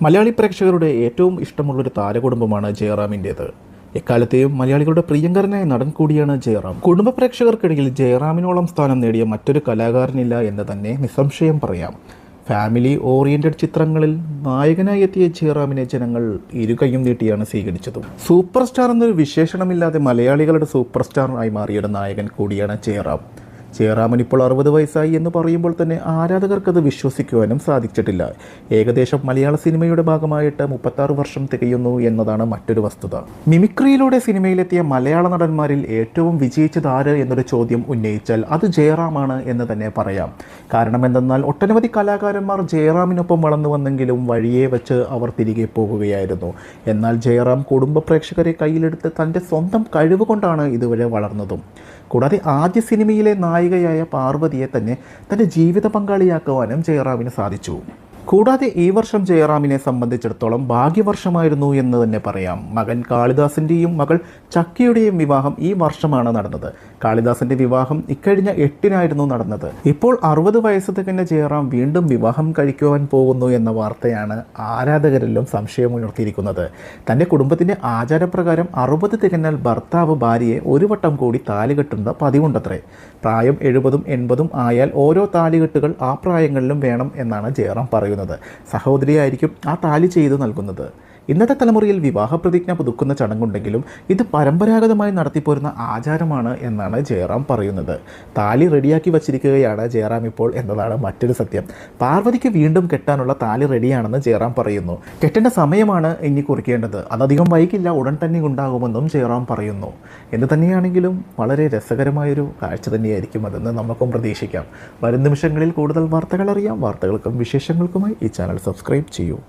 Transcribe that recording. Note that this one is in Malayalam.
മലയാളി പ്രേക്ഷകരുടെ ഏറ്റവും ഇഷ്ടമുള്ളൊരു താരകുടുംബമാണ് ജയറാമിൻ്റേത്. എക്കാലത്തെയും മലയാളികളുടെ പ്രിയങ്കരനായ നടൻ കൂടിയാണ് ജയറാം. കുടുംബ പ്രേക്ഷകർക്കിടയിൽ ജയറാമിനോളം സ്ഥാനം നേടിയ മറ്റൊരു കലാകാരനില്ല എന്ന് തന്നെ നിസ്സംശയം പറയാം. ഫാമിലി ഓറിയന്റഡ് ചിത്രങ്ങളിൽ നായകനായി എത്തിയ ജയറാമിനെ ജനങ്ങൾ ഇരുകൈയും നീട്ടിയാണ് സ്വീകരിച്ചതും. സൂപ്പർ സ്റ്റാർ എന്നൊരു വിശേഷണമില്ലാതെ മലയാളികളുടെ സൂപ്പർ സ്റ്റാറായി മാറിയ നായകൻ കൂടിയാണ് ജയറാം. ജയറാമിന് ഇപ്പോൾ 60 വയസ്സായി എന്ന് പറയുമ്പോൾ തന്നെ ആരാധകർക്കത് വിശ്വസിക്കുവാനും സാധിച്ചിട്ടില്ല. ഏകദേശം മലയാള സിനിമയുടെ ഭാഗമായിട്ട് 36 വർഷം തികയുന്നു എന്നതാണ് മറ്റൊരു വസ്തുത. മിമിക്രിയിലൂടെ സിനിമയിലെത്തിയ മലയാള നടന്മാരിൽ ഏറ്റവും വിജയിച്ചത് ആര് എന്നൊരു ചോദ്യം ഉന്നയിച്ചാൽ അത് ജയറാമാണ് എന്ന് തന്നെ പറയാം. കാരണം എന്തെന്നാൽ ഒട്ടനവധി കലാകാരന്മാർ ജയറാമിനൊപ്പം വളർന്നു വന്നെങ്കിലും വഴിയെ വെച്ച് അവർ തിരികെ പോകുകയായിരുന്നു. എന്നാൽ ജയറാം കുടുംബ പ്രേക്ഷകരെ കയ്യിലെടുത്ത് തൻ്റെ സ്വന്തം കഴിവ് കൊണ്ടാണ് ഇതുവരെ വളർന്നതും. കൂടാതെ ആദ്യ സിനിമയിലെ നായികയായ പാർവതിയെ തന്നെ തൻ്റെ ജീവിത പങ്കാളിയാക്കുവാനും ജയറാമിന് സാധിച്ചു. കൂടാതെ ഈ വർഷം ജയറാമിനെ സംബന്ധിച്ചിടത്തോളം ഭാഗ്യവർഷമായിരുന്നു എന്ന് തന്നെ പറയാം. മകൻ കാളിദാസിൻ്റെയും മകൾ ചക്കിയുടെയും വിവാഹം ഈ വർഷമാണ് നടന്നത്. കാളിദാസിൻ്റെ വിവാഹം ഇക്കഴിഞ്ഞ 8-നായിരുന്നു നടന്നത്. ഇപ്പോൾ 60 വയസ്സ് തികഞ്ഞ ജയറാം വീണ്ടും വിവാഹം കഴിക്കുവാൻ പോകുന്നു എന്ന വാർത്തയാണ് ആരാധകരെല്ലാം സംശയമുയർത്തിയിരിക്കുന്നത്. തൻ്റെ കുടുംബത്തിൻ്റെ ആചാരപ്രകാരം 60 തികഞ്ഞാൽ ഭർത്താവ് ഭാര്യയെ ഒരു വട്ടം കൂടി താലി കെട്ടുന്ന പതിവുണ്ടത്രേ. പ്രായം 70ഉം 80ഉം ആയാൽ ഓരോ താലികെട്ടുകൾ ആ പ്രായങ്ങളിലും വേണം എന്നാണ് ജയറാം പറയുന്നത്. സഹോദരിയായിരിക്കും ആ താലി ചെയ്തു നൽകുന്നത്. ഇന്നത്തെ തലമുറയിൽ വിവാഹ പ്രതിജ്ഞ പുതുക്കുന്ന ചടങ്ങുണ്ടെങ്കിലും ഇത് പരമ്പരാഗതമായി നടത്തിപ്പോരുന്ന ആചാരമാണ് എന്നാണ് ജയറാം പറയുന്നത്. താലി റെഡിയാക്കി വച്ചിരിക്കുകയാണ് ജയറാം ഇപ്പോൾ എന്നതാണ് മറ്റൊരു സത്യം. പാർവതിക്ക് വീണ്ടും കെട്ടാനുള്ള താലി റെഡിയാണെന്ന് ജയറാം പറയുന്നു. കെട്ടേണ്ട സമയമാണ് ഇനി കുറിക്കേണ്ടത്, അതധികം വൈകില്ല, ഉടൻ തന്നെ ഉണ്ടാകുമെന്നും ജയറാം പറയുന്നു. എന്ന് തന്നെയാണെങ്കിലും വളരെ രസകരമായൊരു കാഴ്ച തന്നെയായിരിക്കും അതെന്ന് നമുക്കും പ്രതീക്ഷിക്കാം. വരും നിമിഷങ്ങളിൽ കൂടുതൽ വാർത്തകൾ അറിയാം. വാർത്തകൾക്കും വിശേഷങ്ങൾക്കുമായി ഈ ചാനൽ സബ്സ്ക്രൈബ് ചെയ്യൂ.